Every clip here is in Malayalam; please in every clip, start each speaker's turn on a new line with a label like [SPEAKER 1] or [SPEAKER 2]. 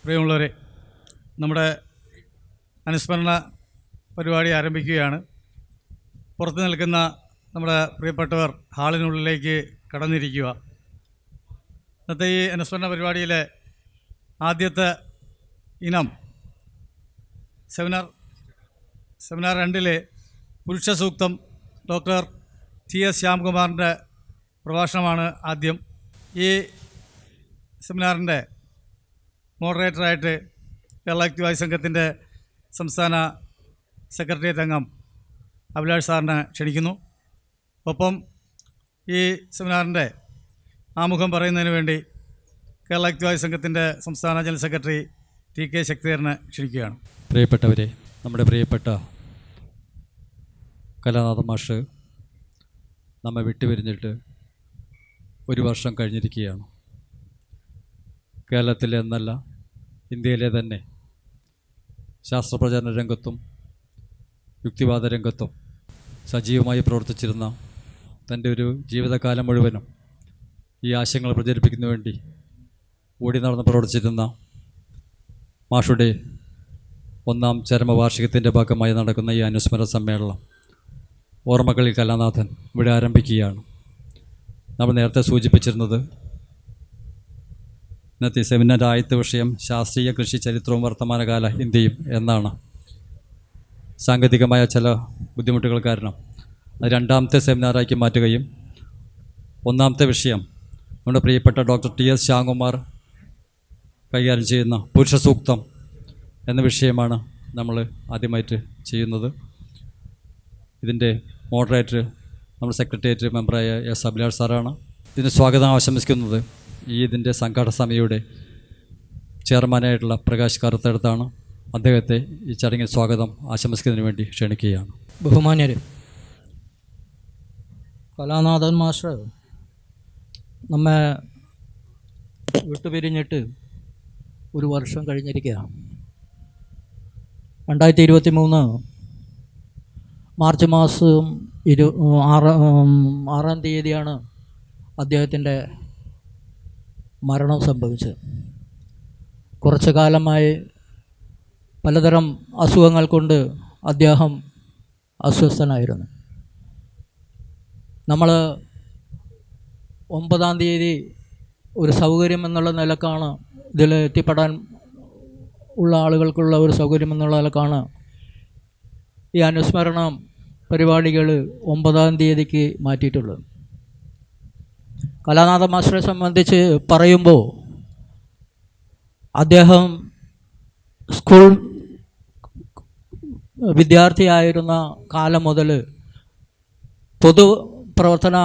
[SPEAKER 1] പ്രിയമുള്ളവരെ, നമ്മുടെ അനുസ്മരണ പരിപാടി ആരംഭിക്കുകയാണ്. പുറത്തു നിൽക്കുന്ന നമ്മുടെ പ്രിയപ്പെട്ടവർ ഹാളിനുള്ളിലേക്ക് കടന്നിരിക്കുക. ഇന്നത്തെ ഈ അനുസ്മരണ പരിപാടിയിലെ ആദ്യത്തെ ഇനം സെമിനാർ 2 പുരുഷ സൂക്തം ഡോക്ടർ TS ശ്യാംകുമാറിൻ്റെ പ്രഭാഷണമാണ് ആദ്യം. ഈ സെമിനാറിൻ്റെ മോഡറേറ്ററായിട്ട് കേരള യുക്തിവാദി സംഘത്തിൻ്റെ സംസ്ഥാന സെക്രട്ടേറിയറ്റ് അംഗം അഭിലാഷ് സാറിനെ ക്ഷണിക്കുന്നു. ഒപ്പം ഈ സെമിനാറിൻ്റെ ആമുഖം പറയുന്നതിന് വേണ്ടി കേരള യുക്തിവാദി സംഘത്തിൻ്റെ സംസ്ഥാന ജനറൽ സെക്രട്ടറി TK ശക്തിധരനെ ക്ഷണിക്കുകയാണ്.
[SPEAKER 2] പ്രിയപ്പെട്ടവരെ, നമ്മുടെ പ്രിയപ്പെട്ട കലാനാഥ മാഷ് നമ്മെ വിട്ടുപിരിഞ്ഞിട്ട് 1 വർഷം കഴിഞ്ഞിരിക്കുകയാണ്. കേരളത്തിലെ എന്നല്ല ഇന്ത്യയിലെ തന്നെ ശാസ്ത്രപ്രചാരണ രംഗത്തും യുക്തിവാദ രംഗത്തും സജീവമായി പ്രവർത്തിച്ചിരുന്ന, തൻ്റെ ഒരു ജീവിതകാലം മുഴുവനും ഈ ആശയങ്ങൾ പ്രചരിപ്പിക്കുന്നതിന് വേണ്ടി ഓടി നടന്ന് പ്രവർത്തിച്ചിരുന്ന മാഷുടെ 1ാം ചരമവാർഷികത്തിൻ്റെ ഭാഗമായി നടക്കുന്ന ഈ അനുസ്മരണ സമ്മേളനം ഓർമ്മകളിൽ കലാനാഥൻ ഇവിടെ ആരംഭിക്കുകയാണ്. നമ്മൾ നേരത്തെ സൂചിപ്പിച്ചിരുന്നത് ഇന്നത്തെ സെമിനാറിൻ്റെ ആദ്യത്തെ വിഷയം ശാസ്ത്രീയ കൃഷി ചരിത്രവും വർത്തമാനകാല ഇന്ത്യയും എന്നാണ്. സാങ്കേതികമായ ചില ബുദ്ധിമുട്ടുകൾ കാരണം അത് 2ാമത്തെ സെമിനാറാക്കി മാറ്റുകയും 1ാമത്തെ വിഷയം നമ്മുടെ പ്രിയപ്പെട്ട ഡോക്ടർ TS ശ്യാംകുമാർ കൈകാര്യം ചെയ്യുന്ന പുരുഷ സൂക്തം എന്ന വിഷയമാണ് നമ്മൾ ആദ്യമായിട്ട് ചെയ്യുന്നത്. ഇതിൻ്റെ മോഡറേറ്റർ നമ്മുടെ സെക്രട്ടേറിയറ്റ് മെമ്പറായ S അഭിലാഷ് സാറാണ്. ഇതിന് സ്വാഗതം ആശംസിക്കുന്നത് ഇതിൻ്റെ സംഘാടക സമിതിയുടെ ചെയർമാനായിട്ടുള്ള പ്രകാശ് കറുത്തടുത്താണ്. അദ്ദേഹത്തെ ഈ ചടങ്ങിൽ സ്വാഗതം ആശംസിക്കുന്നതിന് വേണ്ടി ക്ഷണിക്കുകയാണ്.
[SPEAKER 3] ബഹുമാന്യർ, കലാനാഥൻ മാസ്റ്റർ നമ്മെ വിട്ടുപിരിഞ്ഞിട്ട് 1 വർഷം കഴിഞ്ഞിരിക്കുകയാണ്. 2023 മാർച്ച് മാസം 6-ാം തീയതിയാണ് അദ്ദേഹത്തിൻ്റെ മരണം സംഭവിച്ചത്. കുറച്ചു കാലമായി പലതരം അസുഖങ്ങൾ കൊണ്ട് അദ്ദേഹം അസ്വസ്ഥനായിരുന്നു. നമ്മൾ 9-ാം തീയതി ഒരു സൗകര്യം എന്നുള്ള നിലക്കാണ് ഇതിൽ എത്തിപ്പെടാൻ ഉള്ള ആളുകൾക്കുള്ള ഒരു സൗകര്യം എന്നുള്ള നിലക്കാണ് ഈ അനുസ്മരണം പരിപാടികൾ 9-ാം തീയതിക്ക് മാറ്റിയിട്ടുള്ളത്. കലാനാഥ മാസ്റ്ററെ സംബന്ധിച്ച് പറയുമ്പോൾ അദ്ദേഹം സ്കൂൾ വിദ്യാർത്ഥിയായിരുന്ന കാലം മുതൽ പൊതുപ്രവർത്തന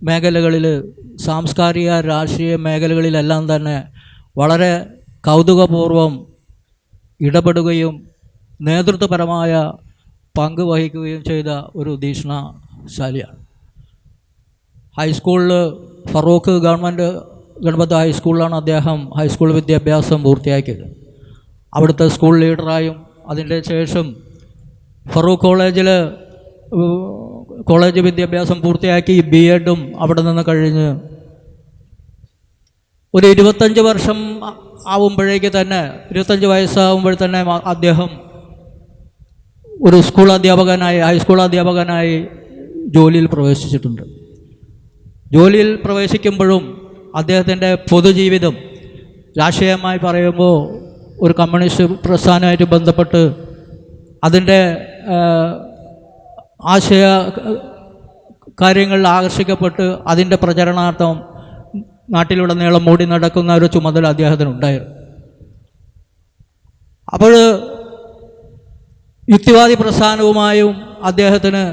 [SPEAKER 3] മേഖലകളിൽ, സാംസ്കാരിക രാഷ്ട്രീയ മേഖലകളിലെല്ലാം തന്നെ വളരെ കൗതുകപൂർവം ഇടപെടുകയും നേതൃത്വപരമായ പങ്ക് വഹിക്കുകയും ചെയ്ത ഒരു തീക്ഷ്ണശാലിയാണ്. ഹൈസ്കൂളിൽ ഫറൂഖ് ഗവൺമെൻറ് ഹൈസ്കൂളിലാണ് അദ്ദേഹം ഹൈസ്കൂൾ വിദ്യാഭ്യാസം പൂർത്തിയാക്കിയത്. അവിടുത്തെ സ്കൂൾ ലീഡറായും അതിൻ്റെ ശേഷം ഫറൂഖ് കോളേജ് വിദ്യാഭ്യാസം പൂർത്തിയാക്കി B.Edഉം അവിടെ നിന്ന് കഴിഞ്ഞ് ഒരു 25 വർഷം ആവുമ്പോഴേക്ക് തന്നെ 25 വയസ്സാകുമ്പോൾ തന്നെ അദ്ദേഹം ഒരു ഹൈസ്കൂൾ അധ്യാപകനായി ജോലിയിൽ പ്രവേശിച്ചിട്ടുണ്ട്. ജോലിയിൽ പ്രവേശിക്കുമ്പോഴും അദ്ദേഹത്തിൻ്റെ പൊതുജീവിതം രാഷ്ട്രീയമായി പറയുമ്പോൾ ഒരു കമ്മ്യൂണിസ്റ്റ് പ്രസ്ഥാനമായിട്ട് ബന്ധപ്പെട്ട് അതിൻ്റെ ആശയ കാര്യങ്ങളിൽ ആകർഷിക്കപ്പെട്ട് അതിൻ്റെ പ്രചരണാർത്ഥം നാട്ടിലുടനീളം മൂടി നടക്കുന്ന ഒരു ചുമതല അദ്ദേഹത്തിനുണ്ടായിരുന്നു. അപ്പോൾ യുക്തിവാദി പ്രസ്ഥാനവുമായും അദ്ദേഹത്തിന്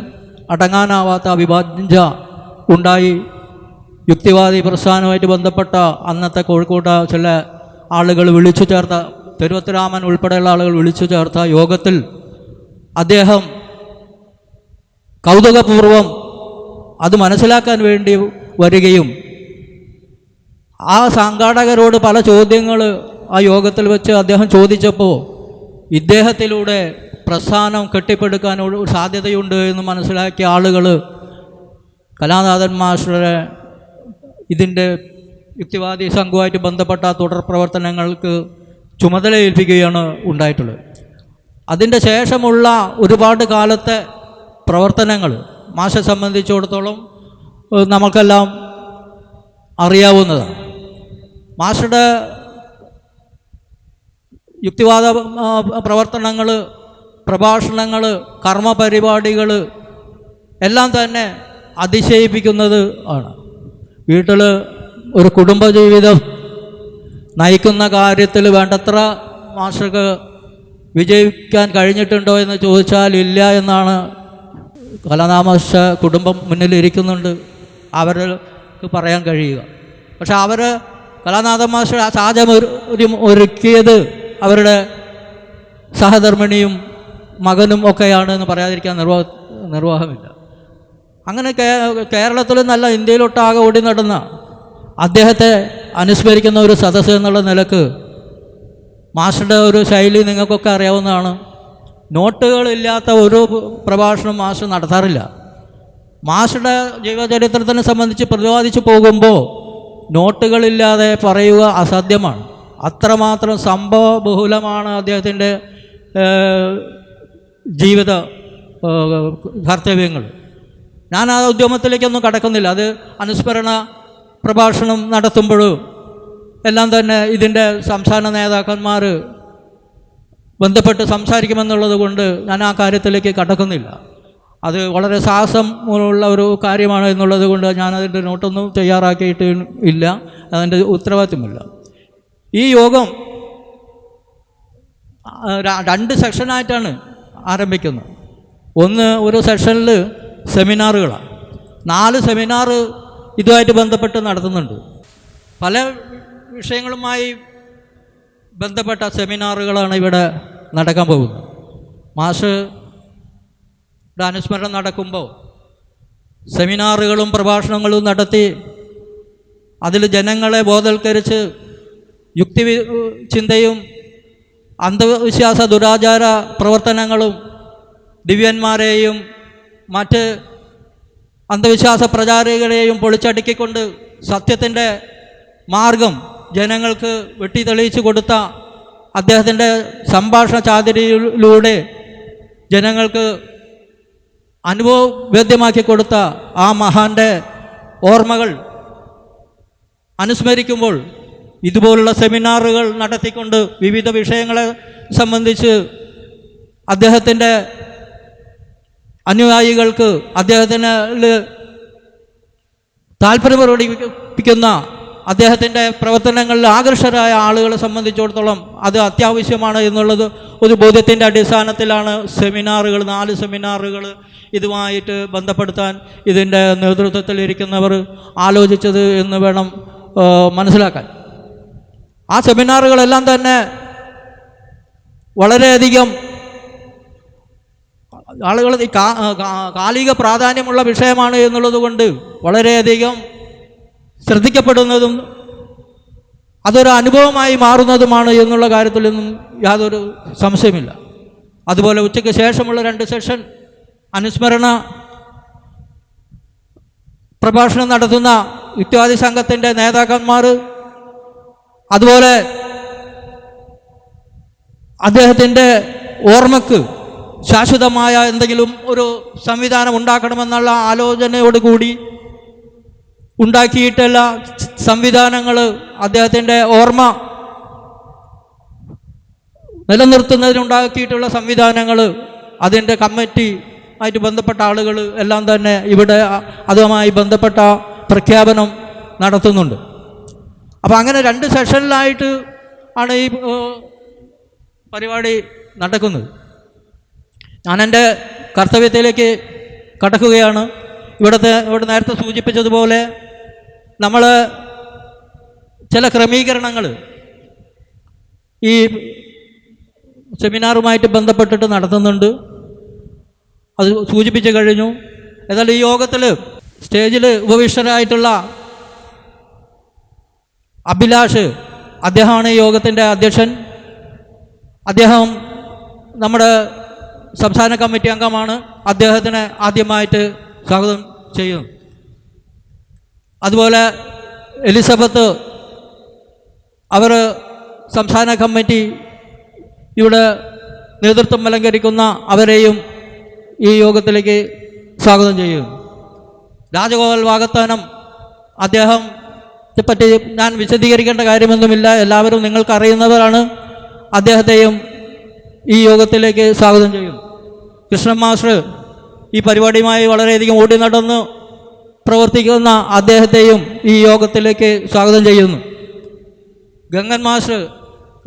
[SPEAKER 3] അടങ്ങാനാവാത്ത അവിഭാജ്യത ഉണ്ടായി. യുക്തിവാദി പ്രസ്ഥാനവുമായിട്ട് ബന്ധപ്പെട്ട അന്നത്തെ കോഴിക്കോട് ചില ആളുകൾ വിളിച്ചു ചേർത്ത, തിരുവത്തരാമൻ ഉൾപ്പെടെയുള്ള ആളുകൾ വിളിച്ചു ചേർത്ത യോഗത്തിൽ അദ്ദേഹം കൗതുകപൂർവം അത് മനസ്സിലാക്കാൻ വേണ്ടി വരികയും ആ സംഘാടകരോട് പല ചോദ്യങ്ങൾ ആ യോഗത്തിൽ വെച്ച് അദ്ദേഹം ചോദിച്ചപ്പോൾ ഇദ്ദേഹത്തിലൂടെ പ്രസ്ഥാനം കെട്ടിപ്പടുക്കാൻ സാധ്യതയുണ്ട് എന്ന് മനസ്സിലാക്കിയ ആളുകൾ കലാനാഥൻ മാസ്റ്ററെ ഇതിൻ്റെ യുക്തിവാദി സംഘവുമായിട്ട് ബന്ധപ്പെട്ട തുടർ പ്രവർത്തനങ്ങൾക്ക് ചുമതല ഏൽപ്പിക്കുകയാണ് ഉണ്ടായിട്ടുള്ളത്. അതിൻ്റെ ശേഷമുള്ള ഒരുപാട് കാലത്തെ പ്രവർത്തനങ്ങൾ മാഷെ സംബന്ധിച്ചിടത്തോളം നമുക്കെല്ലാം അറിയാവുന്നതാണ്. മാഷയുടെ യുക്തിവാദ പ്രവർത്തനങ്ങൾ, പ്രഭാഷണങ്ങൾ, കർമ്മപരിപാടികൾ എല്ലാം തന്നെ അതിശയിപ്പിക്കുന്നത് ആണ്. വീട്ടിൽ ഒരു കുടുംബജീവിതം നയിക്കുന്ന കാര്യത്തിൽ വേണ്ടത്ര മാഷക്ക് വിജയിക്കാൻ കഴിഞ്ഞിട്ടുണ്ടോ എന്ന് ചോദിച്ചാൽ ഇല്ല എന്നാണ്. കലാനാമാഷ കുടുംബം മുന്നിലിരിക്കുന്നുണ്ട്, അവർക്ക് പറയാൻ കഴിയുക. പക്ഷെ അവർ കലാനാഥമാഷ സാഹചര്യം ഒരുക്കിയത് അവരുടെ സഹധർമ്മിണിയും മകനും ഒക്കെയാണ് എന്ന് പറയാതിരിക്കാൻ നിർവാഹമില്ല. അങ്ങനെ കേരളത്തിൽ നല്ല ഇന്ത്യയിലൊട്ടാകെ ഓടി നടന്ന അദ്ദേഹത്തെ അനുസ്മരിക്കുന്ന ഒരു സദസ്സ് എന്നുള്ള നിലക്ക് മാഷയുടെ ഒരു ശൈലി നിങ്ങൾക്കൊക്കെ അറിയാവുന്നതാണ്. നോട്ടുകളില്ലാത്ത ഒരു പ്രഭാഷണം മാഷ് നടത്താറില്ല. മാഷയുടെ ജീവചരിത്രത്തിനെ സംബന്ധിച്ച് പ്രതിപാദിച്ചു പോകുമ്പോൾ നോട്ടുകളില്ലാതെ പറയുക അസാധ്യമാണ്. അത്രമാത്രം സംഭവബഹുലമാണ് അദ്ദേഹത്തിൻ്റെ ജീവിത കർത്തവ്യങ്ങൾ. ഞാൻ ആ ഉദ്യമത്തിലേക്കൊന്നും കടക്കുന്നില്ല. അത് അനുസ്മരണ പ്രഭാഷണം നടത്തുമ്പോഴും എല്ലാം തന്നെ ഇതിൻ്റെ സംസ്ഥാന നേതാക്കന്മാർ ബന്ധപ്പെട്ട് സംസാരിക്കുമെന്നുള്ളത് കൊണ്ട് ഞാൻ ആ കാര്യത്തിലേക്ക് കടക്കുന്നില്ല. അത് വളരെ സാഹസം ഉള്ള ഒരു കാര്യമാണ് എന്നുള്ളത് കൊണ്ട് ഞാനതിൻ്റെ നോട്ടൊന്നും തയ്യാറാക്കിയിട്ട് ഇല്ല, അതിൻ്റെ ഉത്തരവാദിത്വമില്ല. ഈ യോഗം 2 സെക്ഷനായിട്ടാണ് ആരംഭിക്കുന്നത്. ഒന്ന്, ഒരു സെഷനിൽ സെമിനാറുകളാണ്. 4 സെമിനാർ ഇതുമായിട്ട് ബന്ധപ്പെട്ട് നടത്തുന്നുണ്ട്. പല വിഷയങ്ങളുമായി ബന്ധപ്പെട്ട സെമിനാറുകളാണ് ഇവിടെ നടക്കാൻ പോകുന്നത്. മാഷയുടെ അനുസ്മരണം നടക്കുമ്പോൾ സെമിനാറുകളും പ്രഭാഷണങ്ങളും നടത്തി അതിൽ ജനങ്ങളെ ബോധവൽക്കരിച്ച് യുക്തി ചിന്തയും അന്ധവിശ്വാസ ദുരാചാര പ്രവർത്തനങ്ങളും ദിവ്യന്മാരെയും മറ്റ് അന്ധവിശ്വാസ പ്രചാരകരെയും പൊളിച്ചടുക്കിക്കൊണ്ട് സത്യത്തിൻ്റെ മാർഗം ജനങ്ങൾക്ക് വെട്ടി തെളിയിച്ചു കൊടുത്ത അദ്ദേഹത്തിൻ്റെ സംഭാഷണ ചാതുരിയിലൂടെ ജനങ്ങൾക്ക് അനുഭവവേദ്യമാക്കി കൊടുത്ത ആ മഹാൻ്റെ ഓർമ്മകൾ അനുസ്മരിക്കുമ്പോൾ ഇതുപോലുള്ള സെമിനാറുകൾ നടത്തിക്കൊണ്ട് വിവിധ വിഷയങ്ങളെ സംബന്ധിച്ച് അദ്ദേഹത്തിൻ്റെ അനുയായികൾക്ക് അദ്ദേഹത്തിന് താല്പര്യം പ്രകടിപ്പിക്കുന്ന അദ്ദേഹത്തിൻ്റെ പ്രവർത്തനങ്ങളിൽ ആകർഷകരായ ആളുകളെ സംബന്ധിച്ചിടത്തോളം അത് അത്യാവശ്യമാണ് എന്നുള്ളത് ഒരു ബോധ്യത്തിൻ്റെ അടിസ്ഥാനത്തിലാണ് സെമിനാറുകൾ 4 സെമിനാറുകൾ ഇതുമായിട്ട് ബന്ധപ്പെടുത്താൻ ഇതിൻ്റെ നേതൃത്വത്തിലിരിക്കുന്നവർ ആലോചിച്ചത് എന്ന് വേണം മനസ്സിലാക്കാൻ. ആ സെമിനാറുകളെല്ലാം തന്നെ വളരെയധികം ആളുകൾ കാലിക പ്രാധാന്യമുള്ള വിഷയമാണ് എന്നുള്ളത് കൊണ്ട് വളരെയധികം ശ്രദ്ധിക്കപ്പെടുന്നതും അതൊരു അനുഭവമായി മാറുന്നതുമാണ് എന്നുള്ള കാര്യത്തിലൊന്നും യാതൊരു സംശയമില്ല. അതുപോലെ ഉച്ചയ്ക്ക് ശേഷമുള്ള 2 സെഷൻ അനുസ്മരണ പ്രഭാഷണം നടത്തുന്ന യുക്തിവാദി സംഘത്തിൻ്റെ നേതാക്കന്മാർ, അതുപോലെ അദ്ദേഹത്തിൻ്റെ ഓർമ്മക്ക് ശാശ്വതമായ എന്തെങ്കിലും ഒരു സംവിധാനം ഉണ്ടാക്കണമെന്നുള്ള ആലോചനയോടുകൂടി ഉണ്ടാക്കിയിട്ടുള്ള സംവിധാനങ്ങൾ, അദ്ദേഹത്തിൻ്റെ ഓർമ്മ നിലനിർത്തുന്നതിനുണ്ടാക്കിയിട്ടുള്ള സംവിധാനങ്ങൾ, അതിൻ്റെ കമ്മിറ്റി ആയിട്ട് ബന്ധപ്പെട്ട ആളുകൾ എല്ലാം തന്നെ ഇവിടെ അതുമായി ബന്ധപ്പെട്ട പ്രഖ്യാപനം നടത്തുന്നുണ്ട്. അപ്പോൾ അങ്ങനെ 2 സെഷനിലായിട്ട് ആണ് ഈ പരിപാടി നടക്കുന്നത്. ഞാൻ എൻ്റെ കർത്തവ്യത്തിലേക്ക് കടക്കുകയാണ്. ഇവിടെ നേരത്തെ സൂചിപ്പിച്ചതുപോലെ നമ്മൾ ചില ക്രമീകരണങ്ങൾ ഈ സെമിനാറുമായിട്ട് ബന്ധപ്പെട്ടിട്ട് നടത്തുന്നുണ്ട്. അത് സൂചിപ്പിച്ചു കഴിഞ്ഞു. എന്നാൽ ഈ യോഗത്തിൽ സ്റ്റേജിൽ ഉപവിഷ്ടരായിട്ടുള്ള അഭിലാഷ്, അദ്ദേഹമാണ് ഈ യോഗത്തിൻ്റെ അധ്യക്ഷൻ. അദ്ദേഹം നമ്മുടെ സംസ്ഥാന കമ്മിറ്റി അംഗമാണ്. അദ്ദേഹത്തിനെ ആദ്യമായിട്ട് സ്വാഗതം ചെയ്യും. അതുപോലെ എലിസബത്ത്, അവർ സംസ്ഥാന കമ്മിറ്റി ഇവിടെ നേതൃത്വം അലങ്കരിക്കുന്ന അവരെയും ഈ യോഗത്തിലേക്ക് സ്വാഗതം ചെയ്യുന്നു. രാജഗോപാൽ വാകത്താനം അദ്ദേഹത്തെ പറ്റി ഞാൻ വിശദീകരിക്കേണ്ട കാര്യമൊന്നുമില്ല, എല്ലാവരും നിങ്ങൾക്കറിയുന്നവരാണ്. അദ്ദേഹത്തെയും ഈ യോഗത്തിലേക്ക് സ്വാഗതം ചെയ്യും. കൃഷ്ണൻ മാസ്റ്റർ ഈ പരിപാടിയുമായി വളരെയധികം ഓടി നടന്ന് പ്രവർത്തിക്കുന്ന അദ്ദേഹത്തെയും ഈ യോഗത്തിലേക്ക് സ്വാഗതം ചെയ്യുന്നു. ഗംഗൻ മാസ്റ്റർ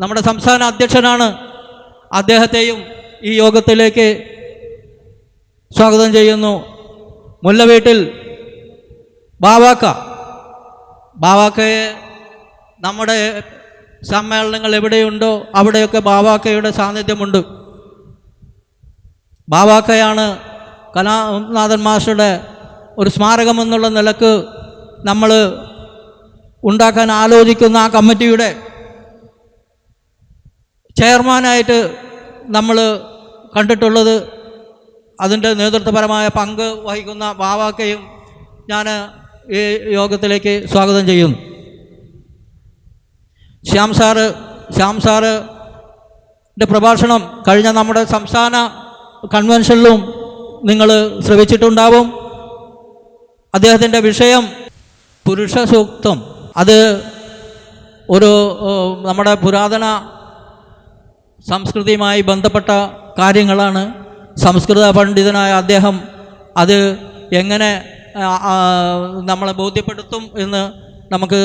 [SPEAKER 3] നമ്മുടെ സംസ്ഥാന അധ്യക്ഷനാണ്, അദ്ദേഹത്തെയും ഈ യോഗത്തിലേക്ക് സ്വാഗതം ചെയ്യുന്നു. മുല്ലവീട്ടിൽ ബാവാക്കയെ നമ്മുടെ സമ്മേളനങ്ങൾ എവിടെയുണ്ടോ അവിടെയൊക്കെ ബാവാക്കയുടെ സാന്നിധ്യമുണ്ട്. ബാവാക്കയാണ് കലാനാഥൻ മാസ്റ്ററുടെ ഒരു സ്മാരകം എന്നുള്ള നിലക്ക് നമ്മൾ ഉണ്ടാക്കാൻ ആലോചിക്കുന്ന ആ കമ്മിറ്റിയുടെ ചെയർമാനായിട്ട് നമ്മൾ കണ്ടിട്ടുള്ളത്. അതിൻ്റെ നേതൃത്വപരമായ പങ്ക് വഹിക്കുന്ന ബാവാക്കയും ഞാൻ ഈ യോഗത്തിലേക്ക് സ്വാഗതം ചെയ്യുന്നു. ശ്യാം സാറിൻ്റെ പ്രഭാഷണം കഴിഞ്ഞ നമ്മുടെ സംസ്ഥാന കൺവെൻഷനിലും നിങ്ങൾ ശ്രവിച്ചിട്ടുണ്ടാവും. അദ്ദേഹത്തിൻ്റെ വിഷയം പുരുഷ സൂക്തം. അത് ഒരു നമ്മുടെ പുരാതന സംസ്കൃതിയുമായി ബന്ധപ്പെട്ട കാര്യങ്ങളാണ്. സംസ്കൃത പണ്ഡിതനായ അദ്ദേഹം അത് എങ്ങനെ നമ്മളെ ബോധ്യപ്പെടുത്തും എന്ന് നമുക്ക്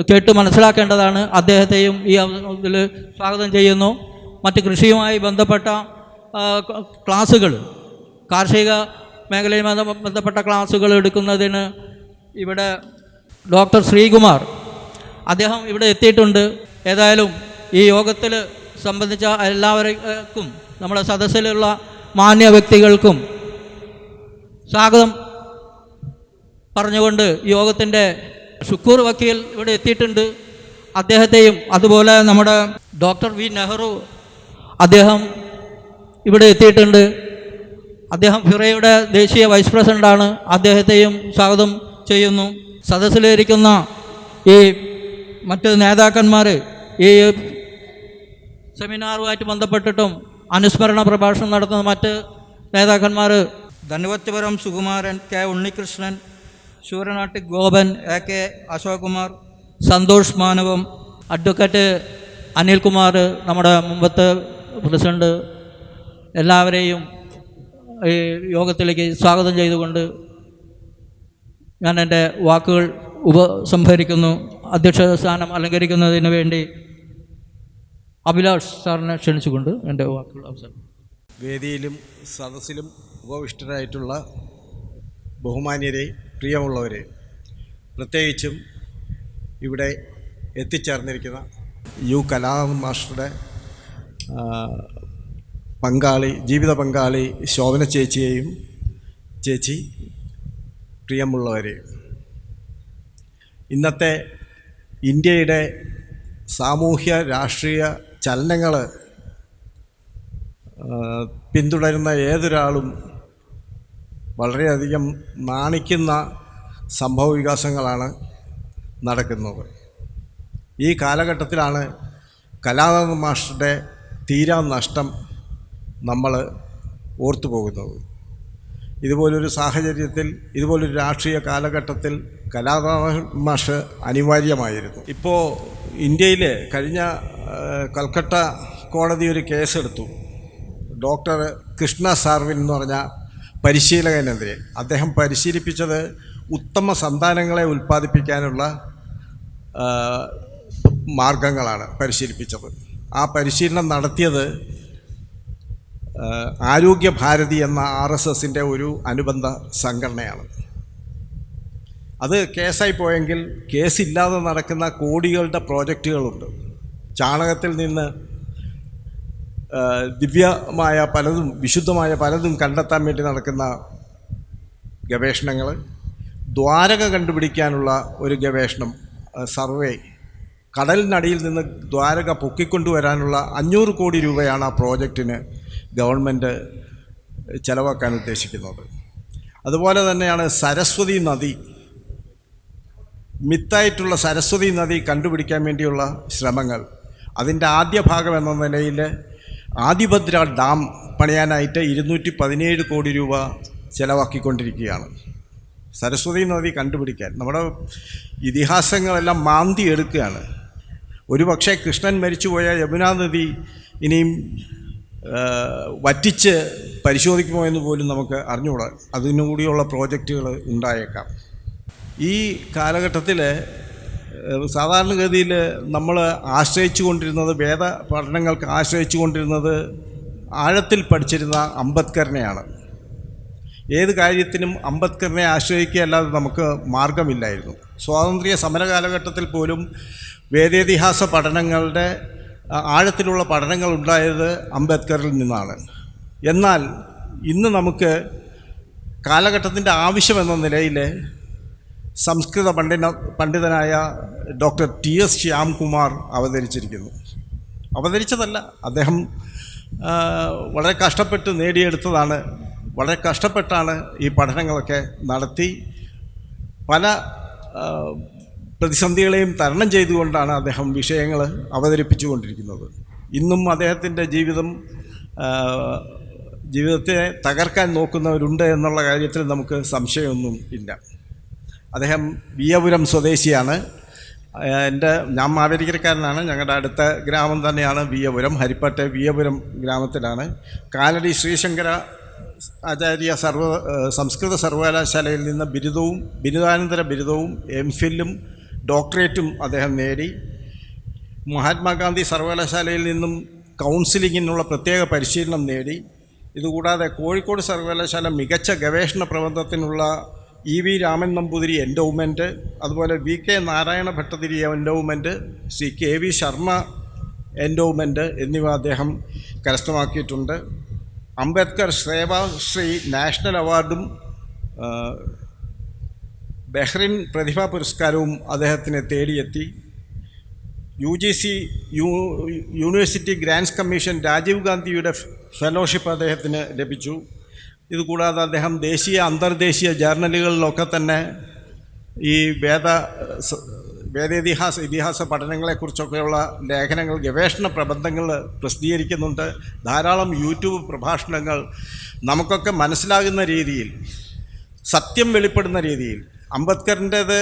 [SPEAKER 3] കേട്ട് മനസ്സിലാക്കേണ്ടതാണ്. അദ്ദേഹത്തെയും ഈ ഇതിൽ സ്വാഗതം ചെയ്യുന്നു. മറ്റ് കൃഷിയുമായി ബന്ധപ്പെട്ട ക്ലാസ്സുകൾ, കാർഷിക മേഖലയുമായി ബന്ധപ്പെട്ട ക്ലാസ്സുകൾ എടുക്കുന്നതിന് ഇവിടെ ഡോക്ടർ ശ്രീകുമാർ അദ്ദേഹം ഇവിടെ എത്തിയിട്ടുണ്ട്. ഏതായാലും ഈ യോഗത്തിൽ സംബന്ധിച്ച എല്ലാവർക്കും നമ്മുടെ സദസ്സിലുള്ള മാന്യ വ്യക്തികൾക്കും സ്വാഗതം പറഞ്ഞുകൊണ്ട് യോഗത്തിൻ്റെ ഷുക്കൂർ വക്കീൽ ഇവിടെ എത്തിയിട്ടുണ്ട്. അദ്ദേഹത്തെയും അതുപോലെ നമ്മുടെ ഡോക്ടർ വി നെഹ്റു അദ്ദേഹം ഇവിടെ എത്തിയിട്ടുണ്ട്. അദ്ദേഹം ഫിറയുടെ ദേശീയ വൈസ് പ്രസിഡൻ്റാണ്. അദ്ദേഹത്തെയും സ്വാഗതം ചെയ്യുന്നു. സദസ്സിലിരിക്കുന്ന ഈ മറ്റ് നേതാക്കന്മാർ ഈ സെമിനാറുമായിട്ട് ബന്ധപ്പെട്ടിട്ടും അനുസ്മരണ പ്രഭാഷണം നടത്തുന്ന മറ്റ് നേതാക്കന്മാർ Dhanuvathupuram Sukumaran, K Unnikrishnan, Sooranad Gopan, A K Ashok Kumar, Santhosh Manavam, advocate Anilkumar, നമ്മുടെ മുമ്പത്തെ പ്രസിഡന്റ്, എല്ലാവരെയും ഈ യോഗത്തിലേക്ക് സ്വാഗതം ചെയ്തുകൊണ്ട് ഞാൻ എൻ്റെ വാക്കുകൾ ഉപസംഹരിക്കുന്നു. അധ്യക്ഷ സ്ഥാനം അലങ്കരിക്കുന്നതിന് വേണ്ടി അഭിലാഷ് സാറിനെ ക്ഷണിച്ചുകൊണ്ട് എൻ്റെ വാക്കുകൾ അവസാനം.
[SPEAKER 4] വേദിയിലും സദസ്സിലും ഉപവിഷ്ടരായിട്ടുള്ള ബഹുമാന്യരെ, പ്രിയമുള്ളവരെ, പ്രത്യേകിച്ചും ഇവിടെ എത്തിച്ചേർന്നിരിക്കുന്ന യു കലാനാഥൻ മാസ്റ്ററുടെ ജീവിത പങ്കാളി ശോഭന ചേച്ചി, പ്രിയമുള്ളവരെ, ഇന്നത്തെ ഇന്ത്യയുടെ സാമൂഹ്യ രാഷ്ട്രീയ ചലനങ്ങൾ പിന്തുടരുന്ന ഏതൊരാളും വളരെയധികം നാണിക്കുന്ന സംഭവവികാസങ്ങളാണ് നടക്കുന്നത്. ഈ കാലഘട്ടത്തിലാണ് കലാനാഥൻ മാസ്റ്ററുടെ തീരാ നഷ്ടം നമ്മൾ ഓർത്തു പോകുന്നത്. ഇതുപോലൊരു സാഹചര്യത്തിൽ, ഇതുപോലൊരു രാഷ്ട്രീയ കാലഘട്ടത്തിൽ കലാനാഥൻ മാസ്റ്റർ അനിവാര്യമായിരുന്നു. ഇപ്പോൾ ഇന്ത്യയിൽ കഴിഞ്ഞ കൽക്കട്ട കോടതി ഒരു കേസെടുത്തു. ഡോക്ടർ കൃഷ്ണ സാർവിൻ എന്ന് പറഞ്ഞ പരിശീലകനെതിരെ. അദ്ദേഹം പരിശീലിപ്പിച്ചത് ഉത്തമ സന്താനങ്ങളെ ഉൽപ്പാദിപ്പിക്കാനുള്ള മാർഗങ്ങളാണ് പരിശീലിപ്പിച്ചത്. ആ പരിശീലനം നടത്തിയത് ആരോഗ്യ ഭാരതി എന്ന RSSൻ്റെ ഒരു അനുബന്ധ സംഘടനയാണ്. അത് കേസായി പോയെങ്കിൽ കേസില്ലാതെ നടക്കുന്ന കോടികളുടെ പ്രോജക്റ്റുകളുണ്ട്. ചാണകത്തിൽ നിന്ന് ദിവ്യമായ പലതും, വിശുദ്ധമായ പലതും കണ്ടെത്താൻ വേണ്ടി നടക്കുന്ന ഗവേഷണങ്ങൾ, ദ്വാരക കണ്ടുപിടിക്കാനുള്ള ഒരു ഗവേഷണം, സർവേ, കടലിനടിയിൽ നിന്ന് ദ്വാരക പൊക്കിക്കൊണ്ടുവരാനുള്ള 500 കോടി രൂപയാണ് ആ പ്രോജക്റ്റിന് ഗവൺമെൻറ് ചെലവാക്കാൻ ഉദ്ദേശിക്കുന്നത്. അതുപോലെ തന്നെയാണ് സരസ്വതി നദി, മിത്തായിട്ടുള്ള സരസ്വതി നദി കണ്ടുപിടിക്കാൻ വേണ്ടിയുള്ള ശ്രമങ്ങൾ. അതിൻ്റെ ആദ്യ ഭാഗം എന്ന നിലയിൽ ആദിഭദ്ര ഡാം പണിയാനായിട്ട് 217 കോടി രൂപ ചിലവാക്കിക്കൊണ്ടിരിക്കുകയാണ്. സരസ്വതി നദി കണ്ടുപിടിക്കാൻ നമ്മുടെ ഇതിഹാസങ്ങളെല്ലാം മാന്തി എടുക്കുകയാണ്. ഒരു പക്ഷേ കൃഷ്ണൻ മരിച്ചുപോയ യമുനാ നദി ഇനിയും വറ്റിച്ച് പരിശോധിക്കുമോ എന്ന് പോലും നമുക്ക് അറിഞ്ഞുകൂടാ. അതിനുകൂടിയുള്ള പ്രോജക്റ്റുകൾ ഉണ്ടായേക്കാം. ഈ കാലഘട്ടത്തിൽ സാധാരണഗതിയിൽ നമ്മൾ ആശ്രയിച്ചു കൊണ്ടിരുന്നത്, വേദ പഠനങ്ങൾക്ക് ആശ്രയിച്ചു കൊണ്ടിരുന്നത് ആഴത്തിൽ പഠിച്ചിരുന്ന അംബേദ്കറിനെയാണ്. ഏത് കാര്യത്തിനും അംബേദ്കറിനെ ആശ്രയിക്കുക അല്ലാതെ നമുക്ക് മാർഗമില്ലായിരുന്നു. സ്വാതന്ത്ര്യ സമര കാലഘട്ടത്തിൽ പോലും വേദേതിഹാസ പഠനങ്ങളുടെ ആഴത്തിലുള്ള പഠനങ്ങൾ ഉണ്ടായത് അംബേദ്കറിൽ നിന്നാണ്. എന്നാൽ ഇന്ന് നമുക്ക് കാലഘട്ടത്തിൻ്റെ ആവശ്യമെന്ന നിലയിൽ സംസ്കൃത പണ്ഡിതനായ ഡോക്ടർ TS ശ്യാംകുമാർ അവതരിച്ചതല്ല, അദ്ദേഹം വളരെ കഷ്ടപ്പെട്ട് നേടിയെടുത്തതാണ്. വളരെ കഷ്ടപ്പെട്ടാണ് ഈ പഠനങ്ങളൊക്കെ നടത്തി പല പ്രതിസന്ധികളെയും തരണം ചെയ്തുകൊണ്ടാണ് അദ്ദേഹം വിഷയങ്ങൾ അവതരിപ്പിച്ചു കൊണ്ടിരിക്കുന്നത്. ഇന്നും അദ്ദേഹത്തിൻ്റെ ജീവിതത്തെ തകർക്കാൻ നോക്കുന്നവരുണ്ട് എന്നുള്ള കാര്യത്തിൽ നമുക്ക് സംശയമൊന്നും ഇല്ല. അദ്ദേഹം വിയപുരം സ്വദേശിയാണ്. ഞാൻ മാവേലിക്കരക്കാരനാണ്. ഞങ്ങളുടെ അടുത്ത ഗ്രാമം തന്നെയാണ് വിയപുരം. ഹരിപ്പാട്ടെ വിയപുരം ഗ്രാമത്തിലാണ്. കാലടി ശ്രീശങ്കര ആചാര്യ സംസ്കൃത സർവകലാശാലയിൽ നിന്ന് ബിരുദാനന്തര ബിരുദവും MPhilഉം ഡോക്ടറേറ്റും അദ്ദേഹം നേടി. മഹാത്മാഗാന്ധി സർവകലാശാലയിൽ നിന്നും കൗൺസിലിങ്ങിനുള്ള പ്രത്യേക പരിശീലനം നേടി. ഇതുകൂടാതെ കോഴിക്കോട് സർവകലാശാല മികച്ച ഗവേഷണ പ്രബന്ധത്തിനുള്ള EV രാമൻ നമ്പൂതിരി എൻഡോവ്മെൻറ്റ്, അതുപോലെ VK Narayana Bhattathiri endowment, Shri KV Sharma endowment എന്നിവ അദ്ദേഹം കരസ്ഥമാക്കിയിട്ടുണ്ട്. അംബേദ്കർ സേവാശ്രീ നാഷണൽ അവാർഡും ബഹ്റിൻ പ്രതിഭാ പുരസ്കാരവും അദ്ദേഹത്തിന് തേടിയെത്തി. UGC university grants commission Rajiv ഗാന്ധിയുടെ ഫെലോഷിപ്പ് അദ്ദേഹത്തിന് ലഭിച്ചു. ഇതുകൂടാതെ അദ്ദേഹം ദേശീയ അന്തർദേശീയ ജേർണലുകളിലൊക്കെ തന്നെ ഈ ഇതിഹാസ പഠനങ്ങളെക്കുറിച്ചൊക്കെയുള്ള ലേഖനങ്ങൾ, ഗവേഷണ പ്രബന്ധങ്ങൾ പ്രസിദ്ധീകരിക്കുന്നുണ്ട്. ധാരാളം യൂട്യൂബ് പ്രഭാഷണങ്ങൾ നമുക്കൊക്കെ മനസ്സിലാകുന്ന രീതിയിൽ, സത്യം വെളിപ്പെടുന്ന രീതിയിൽ. അംബേദ്കറിൻ്റേത്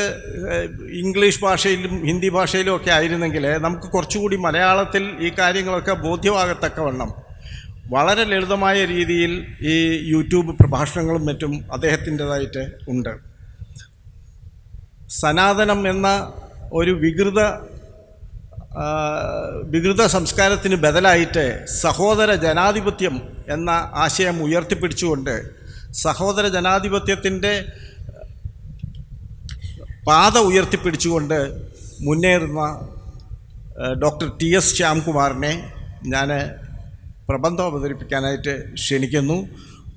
[SPEAKER 4] ഇംഗ്ലീഷ് ഭാഷയിലും ഹിന്ദി ഭാഷയിലും ഒക്കെ ആയിരുന്നെങ്കിൽ നമുക്ക് കുറച്ചുകൂടി മലയാളത്തിൽ ഈ കാര്യങ്ങളൊക്കെ ബോധ്യമാകത്തക്കവണ്ണം വളരെ ലളിതമായ രീതിയിൽ ഈ യൂട്യൂബ് പ്രഭാഷണങ്ങളും മറ്റും അദ്ദേഹത്തിൻ്റേതായിട്ട് ഉണ്ട്. സനാതനം എന്ന ഒരു വികൃത സംസ്കാരത്തിന് ബദലായിട്ട് സഹോദര ജനാധിപത്യം എന്ന ആശയം ഉയർത്തിപ്പിടിച്ചുകൊണ്ട് സഹോദര ജനാധിപത്യത്തിൻ്റെ പാത ഉയർത്തിപ്പിടിച്ചുകൊണ്ട് മുന്നേറുന്ന ഡോക്ടർ TS ശ്യാംകുമാറിനെ ഞാൻ പ്രബന്ധം അവതരിപ്പിക്കാനായിട്ട് ക്ഷണിക്കുന്നു.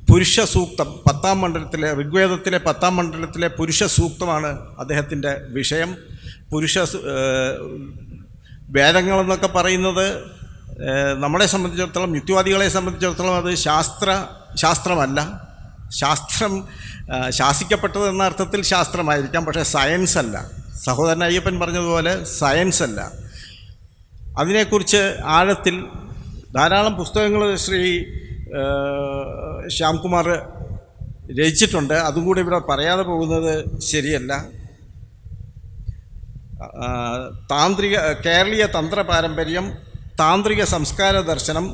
[SPEAKER 4] പുരുഷ സൂക്തം 10ാം മണ്ഡലത്തിലെ, ഋഗ്വേദത്തിലെ 10ാം മണ്ഡലത്തിലെ പുരുഷ സൂക്തമാണ് അദ്ദേഹത്തിൻ്റെ വിഷയം. വേദങ്ങളെന്നൊക്കെ പറയുന്നത് നമ്മളെ സംബന്ധിച്ചിടത്തോളം, യുക്തിവാദികളെ സംബന്ധിച്ചിടത്തോളം അത് ശാസ്ത്രമല്ല. ശാസ്ത്രം ശാസിക്കപ്പെട്ടത് എന്ന അർത്ഥത്തിൽ ശാസ്ത്രമായിരിക്കാം, പക്ഷേ സയൻസ് അല്ല. സഹോദരൻ അയ്യപ്പൻ പറഞ്ഞതുപോലെ സയൻസ് അല്ല. അതിനെക്കുറിച്ച് ആഴത്തിൽ ധാരാളം പുസ്തകങ്ങൾ ശ്രീ ശ്യാംകുമാർ രചിച്ചിട്ടുണ്ട്. അതും കൂടി ഇവിടെ പറയാതെ പോകുന്നത് ശരിയല്ല. കേരളീയ തന്ത്ര പാരമ്പര്യം, താന്ത്രിക സംസ്കാര ദർശനം,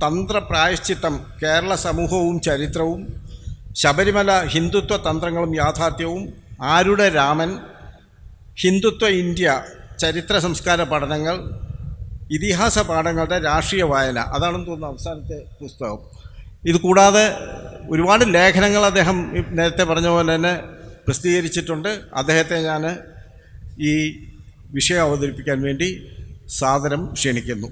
[SPEAKER 4] തന്ത്ര പ്രായശ്ചിത്തം, കേരള സമൂഹവും ചരിത്രവും, ശബരിമല ഹിന്ദുത്വ തന്ത്രങ്ങളും യാഥാർത്ഥ്യവും, ആരുടെ രാമൻ, ഹിന്ദുത്വ ഇന്ത്യ ചരിത്ര സംസ്കാര പഠനങ്ങൾ, ഇതിഹാസ പാഠങ്ങളുടെ രാഷ്ട്രീയ വായന, അതാണെന്ന് തോന്നുന്നു അവസാനത്തെ പുസ്തകം. ഇത് കൂടാതെ ഒരുപാട് ലേഖനങ്ങൾ അദ്ദേഹം നേരത്തെ പറഞ്ഞ പോലെ തന്നെ പ്രസിദ്ധീകരിച്ചിട്ടുണ്ട്. അദ്ദേഹത്തെ ഞാൻ ഈ വിഷയം അവതരിപ്പിക്കാൻ വേണ്ടി സാദരം ക്ഷണിക്കുന്നു.